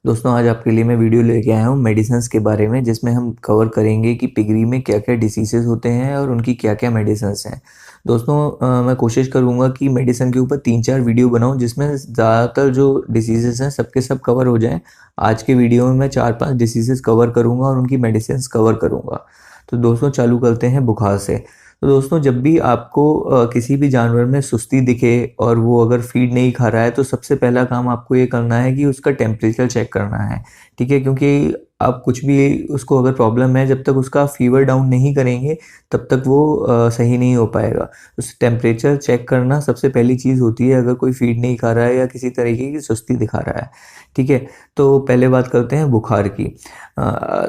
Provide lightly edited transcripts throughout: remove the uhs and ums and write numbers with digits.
दोस्तों आज आपके लिए मैं वीडियो लेके आया हूँ मेडिसिन्स के बारे में, जिसमें हम कवर करेंगे कि पिगरी में क्या क्या डिसीज़ेज़ होते हैं और उनकी क्या क्या मेडिसिन्स हैं। दोस्तों मैं कोशिश करूँगा कि मेडिसिन के ऊपर 3-4 वीडियो बनाऊँ जिसमें ज़्यादातर जो डिसीज़ेज़ हैं सबके सब कवर हो जाएँ। आज के वीडियो में मैं 4-5 डिसीज़ेज़ कवर करूँगा और उनकी मेडिसिन्स कवर करूँगा। तो दोस्तों चालू करते हैं बुखार से। तो दोस्तों जब भी आपको किसी भी जानवर में सुस्ती दिखे और वो अगर फीड नहीं खा रहा है, तो सबसे पहला काम आपको ये करना है कि उसका टेम्परेचर चेक करना है, ठीक है? क्योंकि आप कुछ भी उसको अगर प्रॉब्लम है, जब तक उसका फ़ीवर डाउन नहीं करेंगे तब तक वो सही नहीं हो पाएगा। उस टेम्परेचर चेक करना सबसे पहली चीज़ होती है अगर कोई फीड नहीं खा रहा है या किसी तरीके की सुस्ती दिखा रहा है, ठीक है? तो पहले बात करते हैं बुखार की।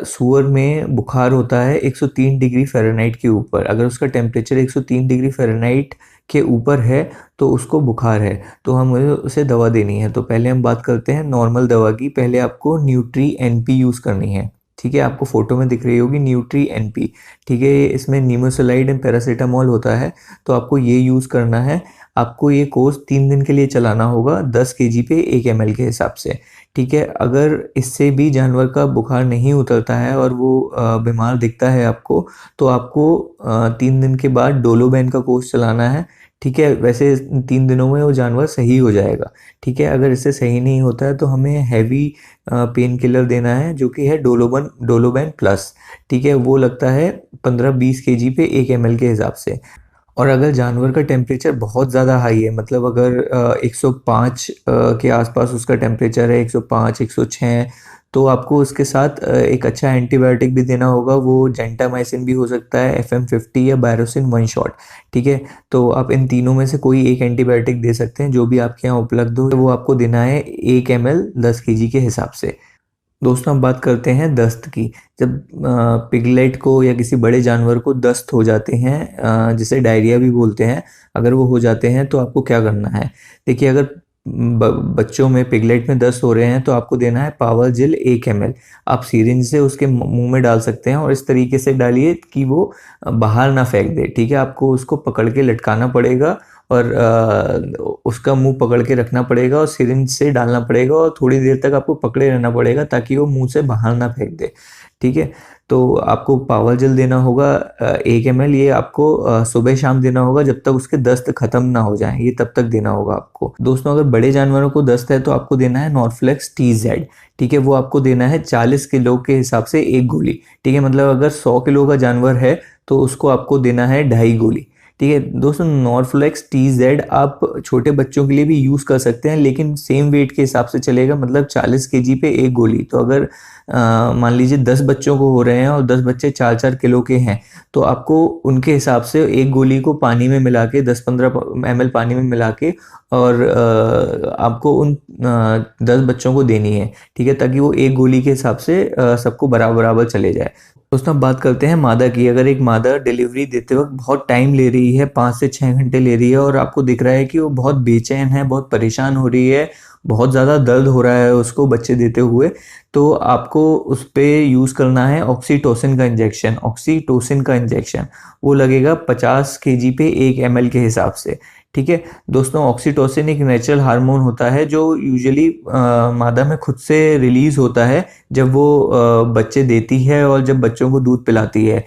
सूअर में बुखार होता है 103 डिग्री फ़ारेनहाइट के ऊपर। अगर उसका टेम्परेचर 103 डिग्री फ़ारेनहाइट के ऊपर है तो उसको बुखार है, तो हमें उसे दवा देनी है। तो पहले हम बात करते हैं नॉर्मल दवा की। पहले आपको न्यूट्री एनपी यूज़ करनी है, ठीक है? आपको फ़ोटो में दिख रही होगी न्यूट्री एनपी, ठीक है? इसमें निमेसुलाइड एंड पैरासिटामॉल होता है, तो आपको ये यूज़ करना है। आपको ये कोर्स 3 दिन के लिए चलाना होगा 10 केजी पे 1 ml के हिसाब से, ठीक है? अगर इससे भी जानवर का बुखार नहीं उतरता है और वो बीमार दिखता है आपको, तो आपको 3 दिन के बाद डोलोबैन का कोर्स चलाना है, ठीक है? वैसे 3 दिनों में वो जानवर सही हो जाएगा, ठीक है? अगर इससे सही नहीं होता है तो हमें हैवी पेन किलर देना है, जो कि है डोलोबैन प्लस, ठीक है? वो लगता है 15-20 केजी पे 1 ml के हिसाब से। और अगर जानवर का टेम्परेचर बहुत ज़्यादा हाई है, मतलब अगर 105 के आसपास उसका टेम्परेचर है, 105, 106, तो आपको उसके साथ एक अच्छा एंटीबायोटिक भी देना होगा। वो जेंटामाइसिन भी हो सकता है, FM50 या बायरोसिन 1 शॉट, ठीक है? तो आप इन तीनों में से कोई एक एंटीबायोटिक दे सकते हैं, जो भी आपके यहाँ उपलब्ध हो। वो आपको देना है 1 ml 10 केजी के हिसाब से। दोस्तों अब बात करते हैं दस्त की। जब पिगलेट को या किसी बड़े जानवर को दस्त हो जाते हैं, जिसे डायरिया भी बोलते हैं, अगर वो हो जाते हैं तो आपको क्या करना है? देखिए, अगर बच्चों में पिगलेट में दस्त हो रहे हैं तो आपको देना है पावर जेल 1 ml। आप सिरिंज से उसके मुंह में डाल सकते हैं और इस तरीके से डालिए कि वो बाहर ना फेंक दे, ठीक है? आपको उसको पकड़ के लटकाना पड़ेगा और उसका मुंह पकड़ के रखना पड़ेगा और सिरिंज से डालना पड़ेगा और थोड़ी देर तक आपको पकड़े रहना पड़ेगा ताकि वो मुंह से बाहर ना फेंक दे, ठीक है? तो आपको पावर जेल देना होगा 1 ml। ये आपको सुबह शाम देना होगा जब तक उसके दस्त खत्म ना हो जाए, ये तब तक देना होगा आपको। दोस्तों अगर बड़े जानवरों को दस्त है तो आपको देना है नॉर्फ्लेक्स TZ, ठीक है? वो आपको देना है 40 किलो के हिसाब से 1 गोली, ठीक है? मतलब अगर 100 किलो का जानवर है तो उसको आपको देना है 2.5 गोली, ठीक है? दोस्तों नॉर्फ्लेक्स TZ आप छोटे बच्चों के लिए भी यूज़ कर सकते हैं, लेकिन सेम वेट के हिसाब से चलेगा, मतलब 40 केजी पे 1 गोली। तो अगर मान लीजिए 10 बच्चों को हो रहे हैं और 10 बच्चे 4-4 किलो के हैं, तो आपको उनके हिसाब से 1 गोली को पानी में मिला के 10-15 ml पानी में मिला के और आपको उन 10 बच्चों को देनी है, ठीक है? ताकि वो 1 गोली के हिसाब से सबको बराबर चले जाए। दोस्तों अब बात करते हैं मादा की। अगर एक मादा डिलीवरी देते वक्त बहुत टाइम ले रही है, 5 से 6 घंटे ले रही है और आपको दिख रहा है कि वो बहुत बेचैन है, बहुत परेशान हो रही है, बहुत ज़्यादा दर्द हो रहा है उसको बच्चे देते हुए, तो आपको उस पे यूज़ करना है ऑक्सीटोसिन का इंजेक्शन। ऑक्सीटोसिन का इंजेक्शन वो लगेगा 50 केजी पे 1 ml के हिसाब से, ठीक है? दोस्तों ऑक्सीटोसिन एक नेचुरल हार्मोन होता है जो यूजुअली मादा में खुद से रिलीज़ होता है जब वो बच्चे देती है और जब बच्चों को दूध पिलाती है,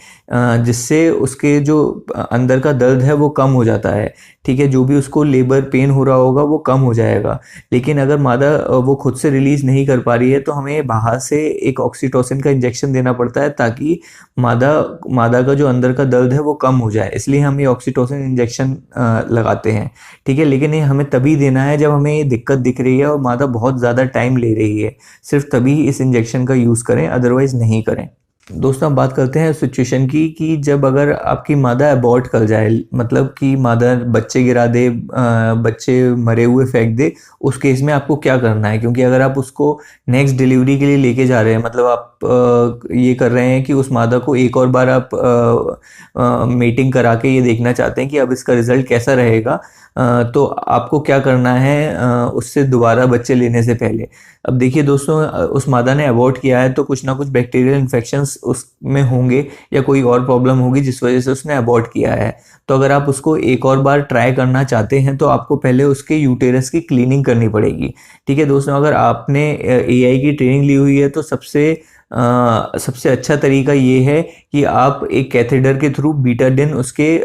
जिससे उसके जो अंदर का दर्द है वो कम हो जाता है, ठीक है? जो भी उसको लेबर पेन हो रहा होगा वो कम हो जाएगा। लेकिन अगर मादा वो खुद से रिलीज़ नहीं कर पा रही है तो हमें बाहर से एक ऑक्सीटोसिन का इंजेक्शन देना पड़ता है ताकि मादा का जो अंदर का दर्द है वो कम हो जाए, इसलिए हम ये ऑक्सीटोसिन इंजेक्शन लगाते हैं, ठीक है? लेकिन ये हमें तभी देना है जब हमें ये दिक्कत दिख रही है और मादा बहुत ज़्यादा टाइम ले रही है, सिर्फ तभी इस इंजेक्शन का यूज़ करें, अदरवाइज़ नहीं करें। दोस्तों अब बात करते हैं सिचुएशन की कि जब अगर आपकी मादा अबॉर्ट कर जाए, मतलब कि मादा बच्चे गिरा दे, बच्चे मरे हुए फेंक दे, उस केस में आपको क्या करना है? क्योंकि अगर आप उसको नेक्स्ट डिलीवरी के लिए लेके जा रहे हैं, मतलब आप ये कर रहे हैं कि उस मादा को एक और बार आप मीटिंग करा के ये देखना चाहते हैं कि अब इसका रिजल्ट कैसा रहेगा, तो आपको क्या करना है उससे दोबारा बच्चे लेने से पहले? अब देखिए दोस्तों, उस मादा ने अबॉर्ट किया है तो कुछ ना कुछ बैक्टीरियल इन्फेक्शंस उसमें होंगे या कोई और प्रॉब्लम होगी जिस वजह से उसने अबॉर्ट किया है। तो अगर आप उसको एक और बार ट्राई करना चाहते हैं तो आपको पहले उसके यूटेरस की क्लीनिंग करनी पड़ेगी। ठीक है दोस्तों, अगर आपने एआई की ट्रेनिंग ली हुई है तो सबसे अच्छा तरीका ये है कि आप एक कैथेटर के थ्रू बीटाडिन उसके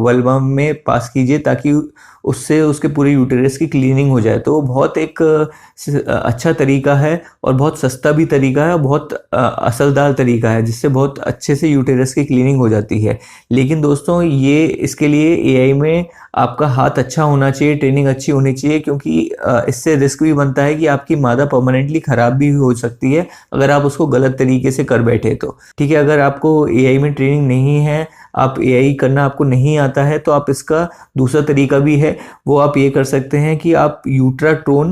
वल्वा में पास कीजिए ताकि उससे उसके पूरे यूटेरस की क्लीनिंग हो जाए। तो वो बहुत एक अच्छा तरीका है और बहुत सस्ता भी तरीका है, बहुत असरदार तरीका है जिससे बहुत अच्छे से यूटेरस की क्लीनिंग हो जाती है। लेकिन दोस्तों ये इसके लिए एआई में आपका हाथ अच्छा होना चाहिए, ट्रेनिंग अच्छी होनी चाहिए, क्योंकि इससे रिस्क भी बनता है कि आपकी मादा परमानेंटली ख़राब भी हो सकती है अगर आप उसको गलत तरीके से कर बैठे तो। ठीक है, अगर आपको एआई में ट्रेनिंग नहीं है, आप एआई करना आपको नहीं आता है, तो आप इसका दूसरा तरीका भी है, वो आप ये कर सकते हैं कि आप यूट्राट्रोन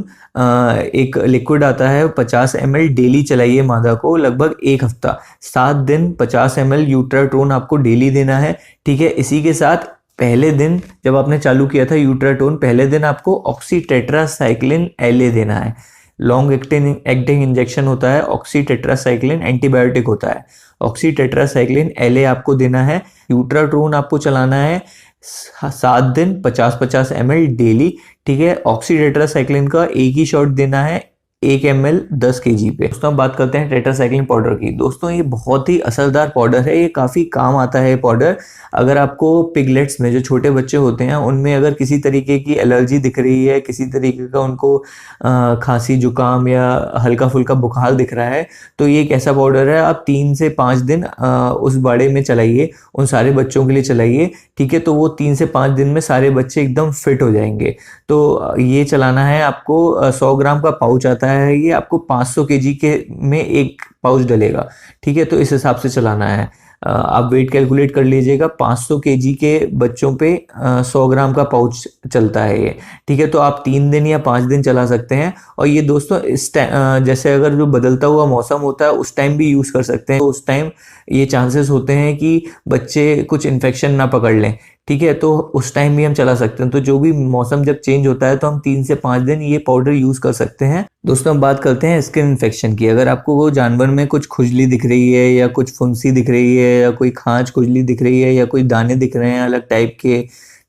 एक लिक्विड आता है 50 ml डेली चलाइए मादा को लगभग एक हफ्ता, 7 दिन 50 ml यूट्राट्रोन आपको डेली देना है। ठीक है, इसी के साथ पहले दिन जब आपने चालू किया था यूट्राटोन, पहले दिन आपको ऑक्सीटेट्रासाइक्लिन एलए देना है। लॉन्ग एक्टिंग इंजेक्शन होता है, ऑक्सीटेट्रासाइक्लिन एंटीबायोटिक होता है। ऑक्सीटेट्रासाइक्लिन एलए आपको देना है। यूट्राट्रोन आपको चलाना है 7 दिन 50-50 ml डेली। ठीक है, ऑक्सीटेट्रासाइक्लिन का एक ही शॉट देना है 1 ml 10 kg पे। दोस्तों अब बात करते हैं टेट्रासाइक्लिन पाउडर की। दोस्तों ये बहुत ही असरदार पाउडर है, ये काफ़ी काम आता है पाउडर। अगर आपको पिगलेट्स में जो छोटे बच्चे होते हैं उनमें अगर किसी तरीके की एलर्जी दिख रही है, किसी तरीके का उनको खांसी जुकाम या हल्का फुल्का बुखार दिख रहा है, तो ये एक ऐसा पाउडर है, आप 3 से 5 दिन उस बाड़े में चलाइए, उन सारे बच्चों के लिए चलाइए। ठीक है, तो वो 3 से 5 दिन में सारे बच्चे एकदम फिट हो जाएंगे। तो ये चलाना है आपको। 100 ग्राम का पाउच आता है, ये आपको 500 kg के में एक पाउच डलेगा। ठीक है, तो इस हिसाब से चलाना है। आप वेट कैलकुलेट कर लीजिएगा, 500 kg के बच्चों पे 100 ग्राम का पाउच चलता है ये। ठीक है, तो आप 3 दिन या 5 दिन चला सकते हैं। और ये दोस्तों इस टाइम जैसे अगर जो बदलता हुआ मौसम होता है उस टाइम भी यूज़ कर सकते हैं, तो उस टाइम ये चांसेस होते हैं कि बच्चे कुछ इन्फेक्शन ना पकड़ लें। ठीक है, तो उस टाइम भी हम चला सकते हैं। तो जो भी मौसम जब चेंज होता है तो हम 3 से 5 दिन ये पाउडर यूज़ कर सकते हैं। दोस्तों हम बात करते हैं स्किन इन्फेक्शन की। अगर आपको वो जानवर में कुछ खुजली दिख रही है या कुछ फुंसी दिख रही है या कोई खांच खुजली दिख रही है या कोई दाने दिख रहे हैं अलग टाइप के,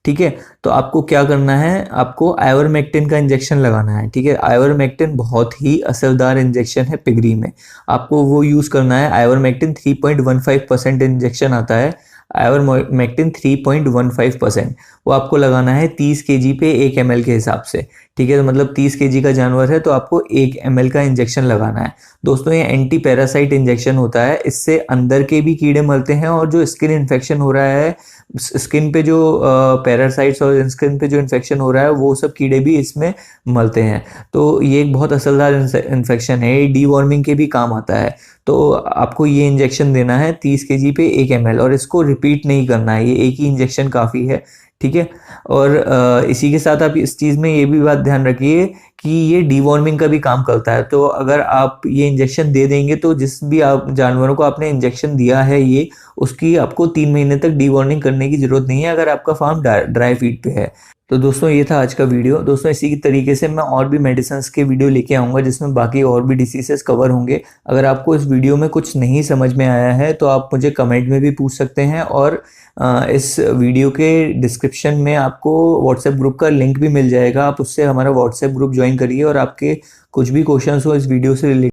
ठीक है, तो आपको क्या करना है, आपको आइवरमेक्टिन का इंजेक्शन लगाना है। ठीक है, आइवरमेक्टिन बहुत ही असरदार इंजेक्शन है पिगरी में, आपको वो यूज़ करना है। आइवरमेक्टिन 3.15% इंजेक्शन आता है, आइवरमेक्टिन 3.15%, वो आपको लगाना है 30 kg पे 1 ml के हिसाब से। ठीक है, तो मतलब 30 kg का जानवर है तो आपको 1 ml का इंजेक्शन लगाना है। दोस्तों ये एंटी पैरासाइट इंजेक्शन होता है, इससे अंदर के भी कीड़े मरते हैं और जो स्किन इन्फेक्शन हो रहा है, स्किन पे जो पैरासाइट्स और स्किन पे जो इन्फेक्शन हो रहा है वो सब कीड़े भी इसमें मरते हैं। तो ये एक बहुत असरदार इन्फेक्शन है, ये डीवॉर्मिंग के भी काम आता है। तो आपको ये इंजेक्शन देना है 30 kg पे 1 ml, और इसको रिपीट नहीं करना है, ये एक ही इंजेक्शन काफ़ी है। ठीक है, और इसी के साथ आप इस चीज़ में ये भी बात ध्यान रखिए कि ये डीवॉर्मिंग का भी काम करता है। तो अगर आप ये इंजेक्शन दे देंगे तो जिस भी आप जानवरों को आपने इंजेक्शन दिया है ये, उसकी आपको 3 महीने तक डीवॉर्मिंग करने की ज़रूरत नहीं है अगर आपका फार्म ड्राई फीड पे है। तो दोस्तों ये था आज का वीडियो। दोस्तों इसी की तरीके से मैं और भी मेडिसिन के वीडियो लेके आऊँगा जिसमें बाकी और भी डिसीजेस कवर होंगे। अगर आपको इस वीडियो में कुछ नहीं समझ में आया है तो आप मुझे कमेंट में भी पूछ सकते हैं, और इस वीडियो के डिस्क्रिप्शन में आपको व्हाट्सएप ग्रुप का लिंक भी मिल जाएगा, आप उससे हमारा व्हाट्सएप ग्रुप ज्वाइन करिए और आपके कुछ भी क्वेश्चंस हो इस वीडियो से रिलेटेड